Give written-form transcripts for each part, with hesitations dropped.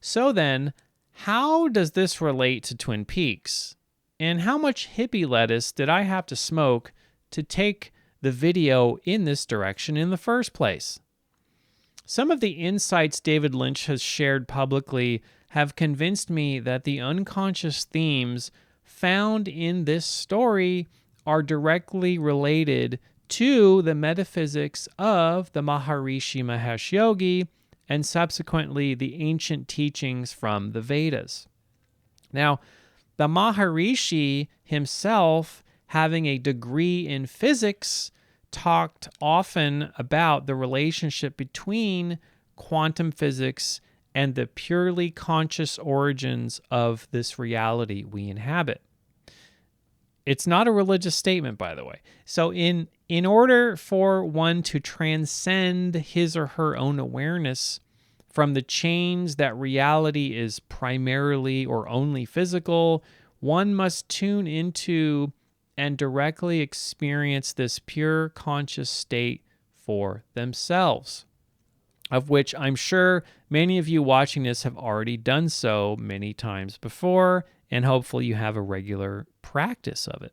So then, how does this relate to Twin Peaks? And how much hippie lettuce did I have to smoke to take the video in this direction in the first place? Some of the insights David Lynch has shared publicly have convinced me that the unconscious themes found in this story are directly related to the metaphysics of the Maharishi Mahesh Yogi and subsequently the ancient teachings from the Vedas. Now, the Maharishi himself, having a degree in physics, talked often about the relationship between quantum physics and the purely conscious origins of this reality we inhabit. It's not a religious statement, by the way. So in order for one to transcend his or her own awareness from the chains that reality is primarily or only physical, one must tune into and directly experience this pure conscious state for themselves, of which I'm sure many of you watching this have already done so many times before, and hopefully you have a regular practice of it.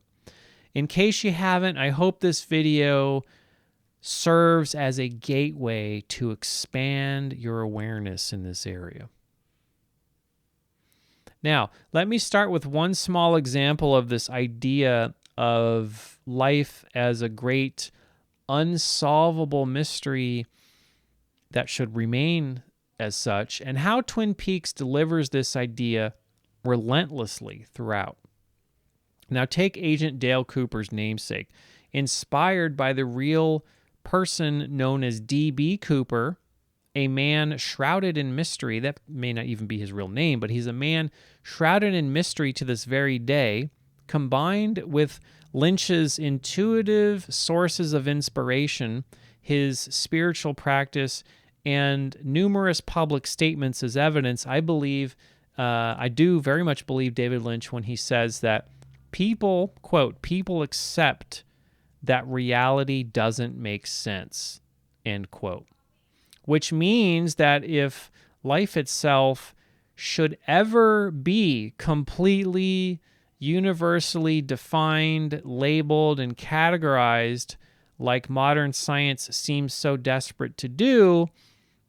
In case you haven't, I hope this video serves as a gateway to expand your awareness in this area. Now, let me start with one small example of this idea of life as a great unsolvable mystery that should remain as such, and how Twin Peaks delivers this idea relentlessly throughout. Now, take Agent Dale Cooper's namesake. Inspired by the real person known as D.B. Cooper, a man shrouded in mystery. That may not even be his real name, but he's a man shrouded in mystery to this very day, combined with Lynch's intuitive sources of inspiration, his spiritual practice, and numerous public statements as evidence. I do very much believe David Lynch when he says that people, quote, people accept that reality doesn't make sense, end quote. Which means that if life itself should ever be completely universally defined, labeled, and categorized like modern science seems so desperate to do,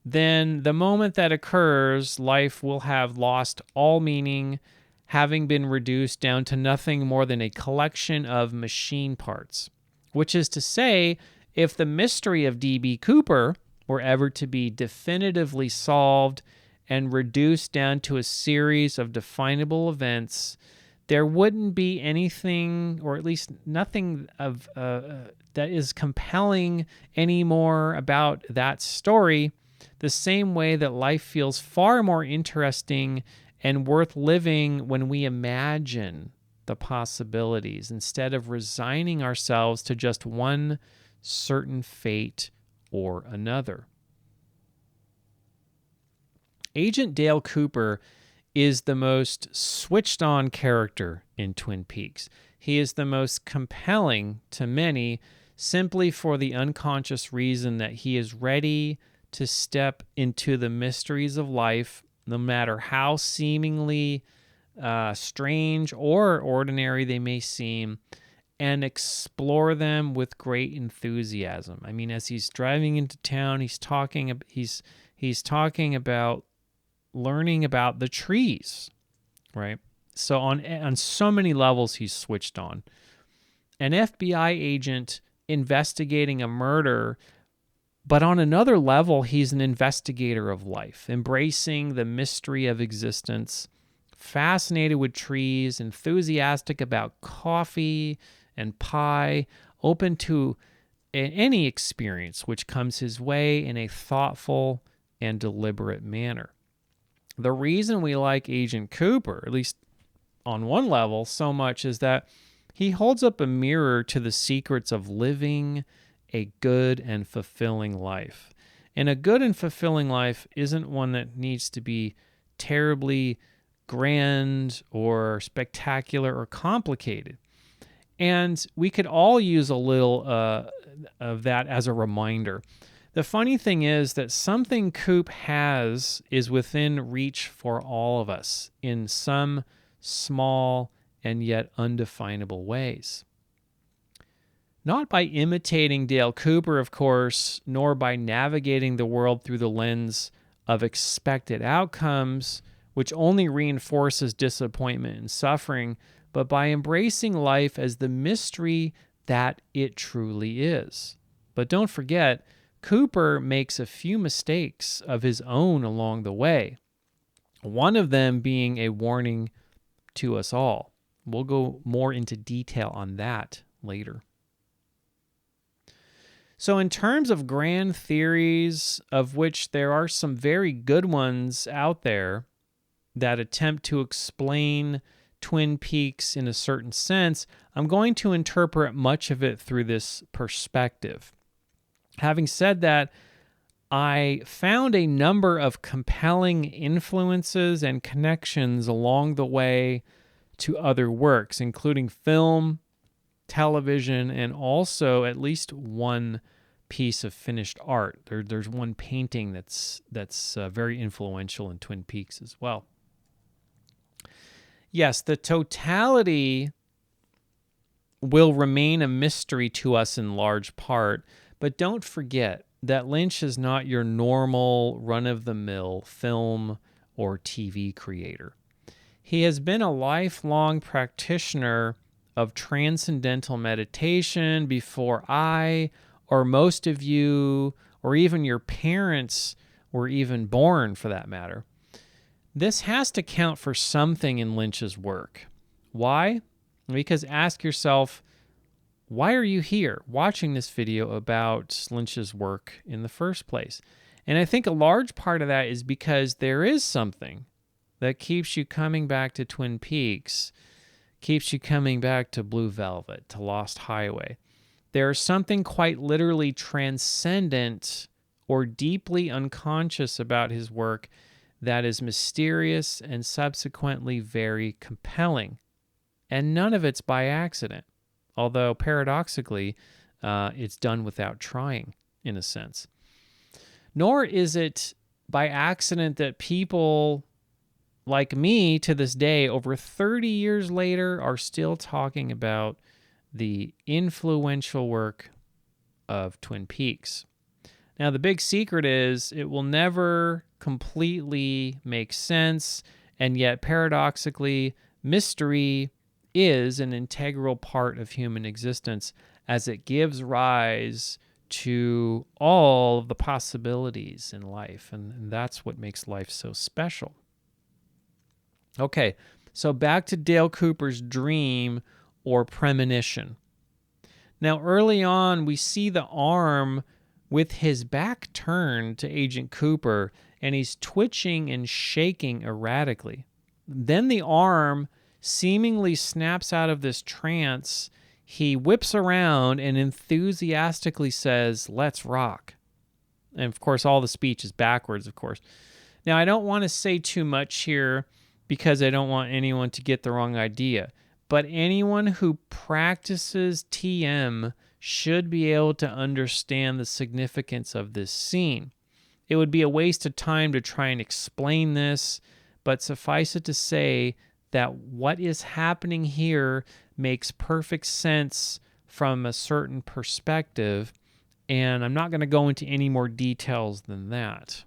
then the moment that occurs, life will have lost all meaning, having been reduced down to nothing more than a collection of machine parts. Which is to say, if the mystery of D.B. Cooper were ever to be definitively solved and reduced down to a series of definable events, there wouldn't be anything, or at least nothing of that is compelling anymore about that story, the same way that life feels far more interesting and worth living when we imagine the possibilities instead of resigning ourselves to just one certain fate or another. Agent Dale Cooper is the most switched on character in Twin Peaks. He is the most compelling to many simply for the unconscious reason that he is ready to step into the mysteries of life, no matter how seemingly strange or ordinary they may seem, and explore them with great enthusiasm. I mean, as he's driving into town, he's talking about learning about the trees, right? So on so many levels, he's switched on. An FBI agent investigating a murder, but on another level, he's an investigator of life, embracing the mystery of existence, fascinated with trees, enthusiastic about coffee and pie, open to any experience which comes his way in a thoughtful and deliberate manner. The reason we like Agent Cooper, at least on one level, so much is that he holds up a mirror to the secrets of living a good and fulfilling life. And a good and fulfilling life isn't one that needs to be terribly grand or spectacular or complicated. And we could all use a little of that as a reminder. The funny thing is that something Coop has is within reach for all of us in some small and yet undefinable ways. Not by imitating Dale Cooper, of course, nor by navigating the world through the lens of expected outcomes, which only reinforces disappointment and suffering, but by embracing life as the mystery that it truly is. But don't forget, Cooper makes a few mistakes of his own along the way, one of them being a warning to us all. We'll go more into detail on that later. So in terms of grand theories, of which there are some very good ones out there that attempt to explain Twin Peaks in a certain sense, I'm going to interpret much of it through this perspective. Having said that, I found a number of compelling influences and connections along the way to other works, including film, television, and also at least one piece of finished art. There's one painting that's very influential in Twin Peaks as well. Yes, the totality will remain a mystery to us in large part, but don't forget that Lynch is not your normal run-of-the-mill film or TV creator. He has been a lifelong practitioner of transcendental meditation before I, or most of you, or even your parents were even born, for that matter. This has to count for something in Lynch's work. Why? Because ask yourself, why are you here watching this video about Lynch's work in the first place? And I think a large part of that is because there is something that keeps you coming back to Twin Peaks, keeps you coming back to Blue Velvet, to Lost Highway. There is something quite literally transcendent or deeply unconscious about his work that is mysterious and subsequently very compelling. And none of it's by accident, although paradoxically, it's done without trying, in a sense. Nor is it by accident that people like me to this day, over 30 years later, are still talking about the influential work of Twin Peaks. Now, the big secret is it will never completely make sense, and yet paradoxically, mystery is an integral part of human existence as it gives rise to all of the possibilities in life, and that's what makes life so special. Okay, so back to Dale Cooper's dream or premonition. Now, early on, we see the arm with his back turned to Agent Cooper, and he's twitching and shaking erratically. Then the arm seemingly snaps out of this trance. He whips around and enthusiastically says, "Let's rock." And of course, all the speech is backwards, of course. Now, I don't want to say too much here because I don't want anyone to get the wrong idea. But anyone who practices TM should be able to understand the significance of this scene. It would be a waste of time to try and explain this, but suffice it to say that what is happening here makes perfect sense from a certain perspective, and I'm not going to go into any more details than that.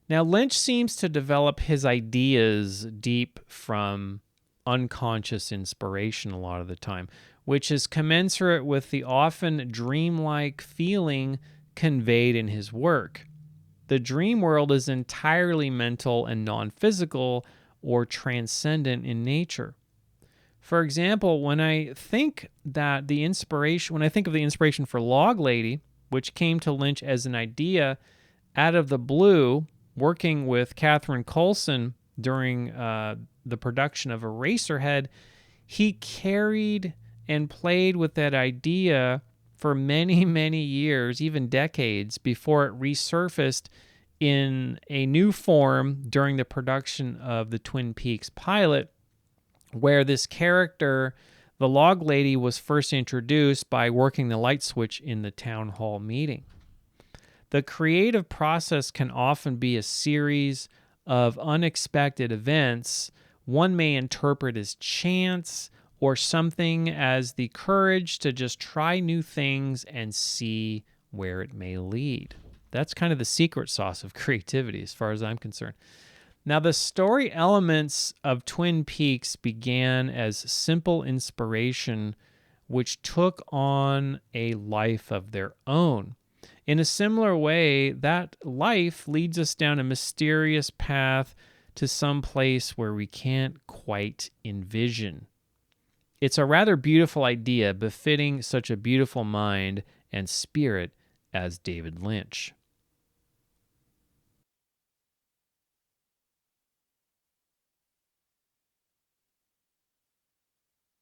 Now, Lynch seems to develop his ideas deep from unconscious inspiration a lot of the time, which is commensurate with the often dreamlike feeling conveyed in his work. The dream world is entirely mental and non-physical or transcendent in nature. For example, when I think of the inspiration for Log Lady, which came to Lynch as an idea out of the blue, working with Catherine Coulson during the production of Eraserhead, he carried and played with that idea for many, many years, even decades, before it resurfaced in a new form during the production of the Twin Peaks pilot, where this character The log lady was first introduced by working the light switch in the town hall meeting. The creative process can often be a series of unexpected events one may interpret as chance or something as the courage to just try new things and see where it may lead. That's kind of the secret sauce of creativity as far as I'm concerned. Now, the story elements of Twin Peaks began as simple inspiration, which took on a life of their own. In a similar way, that life leads us down a mysterious path to some place where we can't quite envision. It's a rather beautiful idea, befitting such a beautiful mind and spirit as David Lynch.